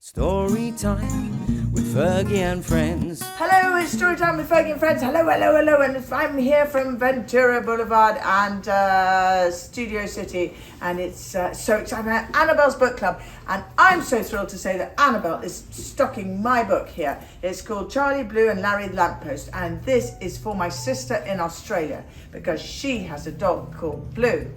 Story time with Fergie and friends. Hello, it's Story Time with Fergie and friends. Hello, and I'm here from Ventura Boulevard and Studio City, and it's so exciting. I'm at Annabelle's book club, and I'm so thrilled to say that Annabelle is stocking my book here. It's called Charlie, Blue and Larry the Lamppost, and this is for my sister in Australia because she has a dog called Blue.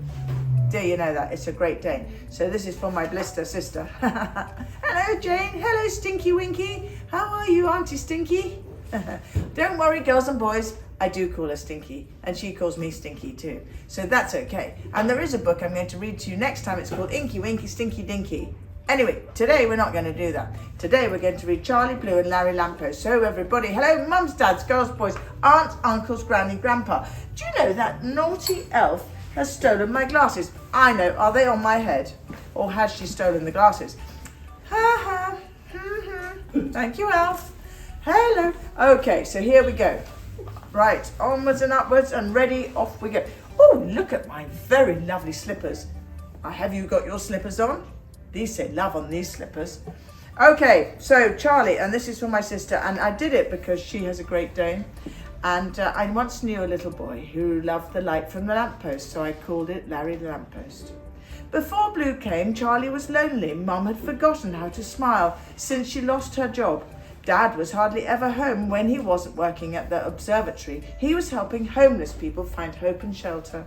Do you know that? It's a Great Dane. So this is for my blister sister. Hello, Jane. Hello, Stinky Winky. How are you, Auntie Stinky? Don't worry, girls and boys. I do call her Stinky, and she calls me Stinky too. So that's okay. And there is a book I'm going to read to you next time. It's called Inky Winky Stinky Dinky. Anyway, today we're not going to do that. Today we're going to read Charlie, Blue and Larry Lamppost. So everybody, hello, mums, dads, girls, boys, aunts, uncles, granny, grandpa. Do you know that naughty elf has stolen my glasses? I know. Are they on my head? Or has she stolen the glasses? Ha ha. Thank you, elf. Hello. Okay, so here we go. Right, onwards and upwards and ready, off we go. Oh, look at my very lovely slippers. Have you got your slippers on? These say love on these slippers. Okay, so Charlie, and this is for my sister, and I did it because she has a Great Dane. And I once knew a little boy who loved the light from the lamppost, so I called it Larry the Lamppost. Before Blue came, Charlie was lonely. Mum had forgotten how to smile since she lost her job. Dad was hardly ever home when he wasn't working at the observatory. He was helping homeless people find hope and shelter.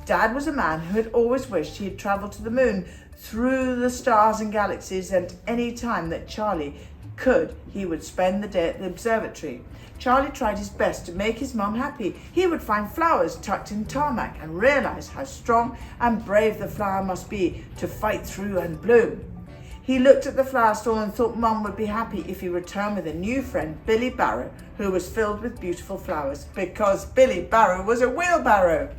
Dad was a man who had always wished he had travelled to the moon, through the stars and galaxies, and any time that Charlie could, he would spend the day at the observatory. Charlie tried his best to make his mum happy. He would find flowers tucked in tarmac and realise how strong and brave the flower must be to fight through and bloom. He looked at the flower stall and thought Mum would be happy if he returned with a new friend, Billy Barrow, who was filled with beautiful flowers, because Billy Barrow was a wheelbarrow.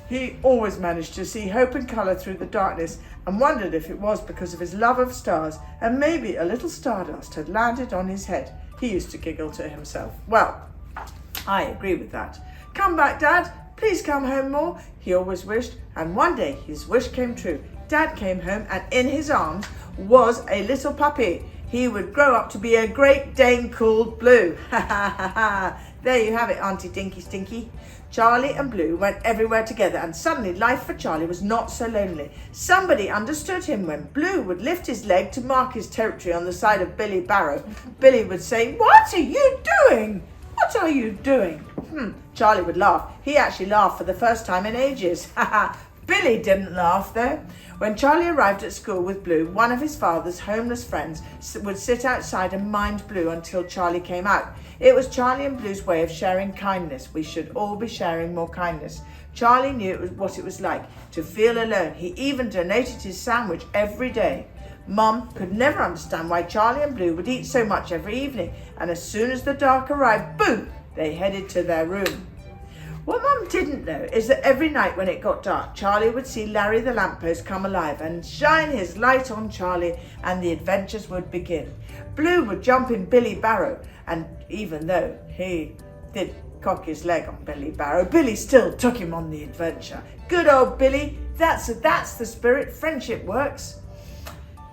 He always managed to see hope and colour through the darkness and wondered if it was because of his love of stars and maybe a little stardust had landed on his head. He used to giggle to himself. Well, I agree with that. Come back, Dad. Please come home more, he always wished. And one day his wish came true. Dad came home and in his arms was a little puppy. He would grow up to be a Great Dane called Blue. Ha ha ha ha. There you have it, Auntie Dinky Stinky. Charlie and Blue went everywhere together, and suddenly life for Charlie was not so lonely. Somebody understood him. When Blue would lift his leg to mark his territory on the side of Billy Barrow, Billy would say, "What are you doing? What are you doing?" Charlie would laugh. He actually laughed for the first time in ages. Billy didn't laugh though. When Charlie arrived at school with Blue, one of his father's homeless friends would sit outside and mind Blue until Charlie came out. It was Charlie and Blue's way of sharing kindness. We should all be sharing more kindness. Charlie knew what it was like to feel alone. He even donated his sandwich every day. Mum could never understand why Charlie and Blue would eat so much every evening, and as soon as the dark arrived, boom, they headed to their room. What Mum didn't know is that every night when it got dark, Charlie would see Larry the Lamppost come alive and shine his light on Charlie, and the adventures would begin. Blue would jump in Billy Barrow, and even though he did cock his leg on Billy Barrow, Billy still took him on the adventure. Good old Billy, that's the spirit. Friendship works.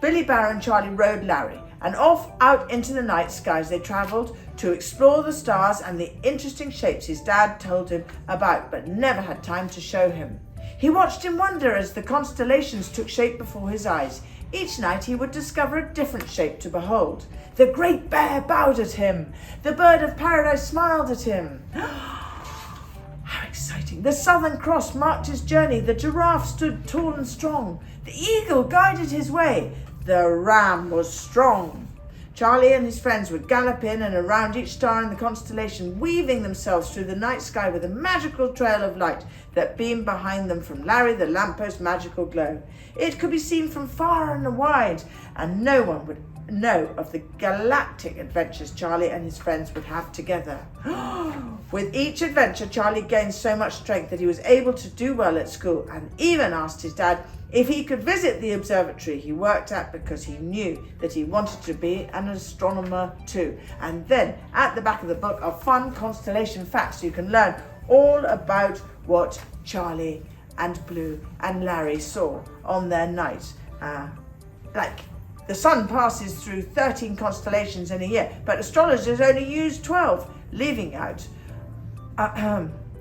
Billy Barrow and Charlie rode Larry, and off out into the night skies they travelled to explore the stars and the interesting shapes his dad told him about but never had time to show him. He watched in wonder as the constellations took shape before his eyes. Each night he would discover a different shape to behold. The great bear bowed at him. The bird of paradise smiled at him. How exciting. The Southern Cross marked his journey. The giraffe stood tall and strong. The eagle guided his way. The ram was strong. Charlie and his friends would gallop in and around each star in the constellation, weaving themselves through the night sky with a magical trail of light that beamed behind them from Larry the Lampost's magical glow. It could be seen from far and wide, and no one would know of the galactic adventures Charlie and his friends would have together. With each adventure, Charlie gained so much strength that he was able to do well at school, and even asked his dad if he could visit the observatory he worked at because he knew that he wanted to be an astronomer too. And then at the back of the book are fun constellation facts so you can learn all about what Charlie and Blue and Larry saw on their night. Like The sun passes through 13 constellations in a year, but astrologers only use 12, leaving out,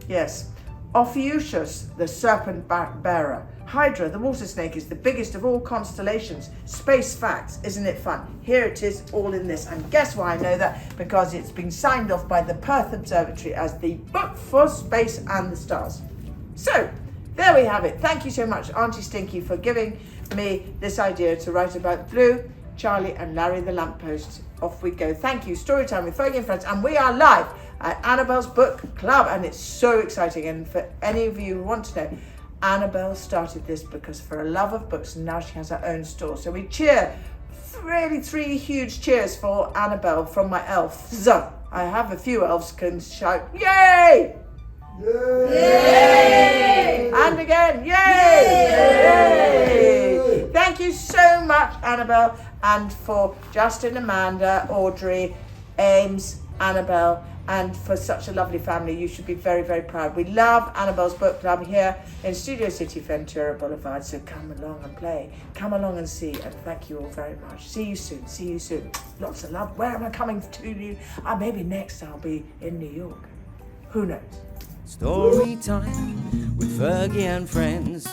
yes, Ophiuchus, the serpent bearer. Hydra, the water snake, is the biggest of all constellations. Space facts, isn't it fun? Here it is, all in this. And guess why I know that? Because it's been signed off by the Perth Observatory as the book for space and the stars. So, there we have it. Thank you so much, Auntie Stinky, for giving me this idea to write about Blue, Charlie and Larry the lamppost. Off we go. Thank you. Storytime with Fergie and Friends. And we are live at Annabelle's Book Club. And it's so exciting. And for any of you who want to know, Annabelle started this because for a love of books, and now she has her own store. So we cheer, really 3 huge cheers for Annabelle from my elves. I have a few elves can shout, yay! Yay! Yay! And again, yay! Yay! Thank you so much, Annabelle, and for Justin, Amanda, Audrey, Ames, Annabelle, and for such a lovely family. You should be very, very proud. We love Annabelle's Book Club here in Studio City, Ventura Boulevard, so come along and play. Come along and see, and thank you all very much. See you soon. See you soon. Lots of love. Where am I coming to you? Maybe next I'll be in New York. Who knows? Story time with Fergie and Friends.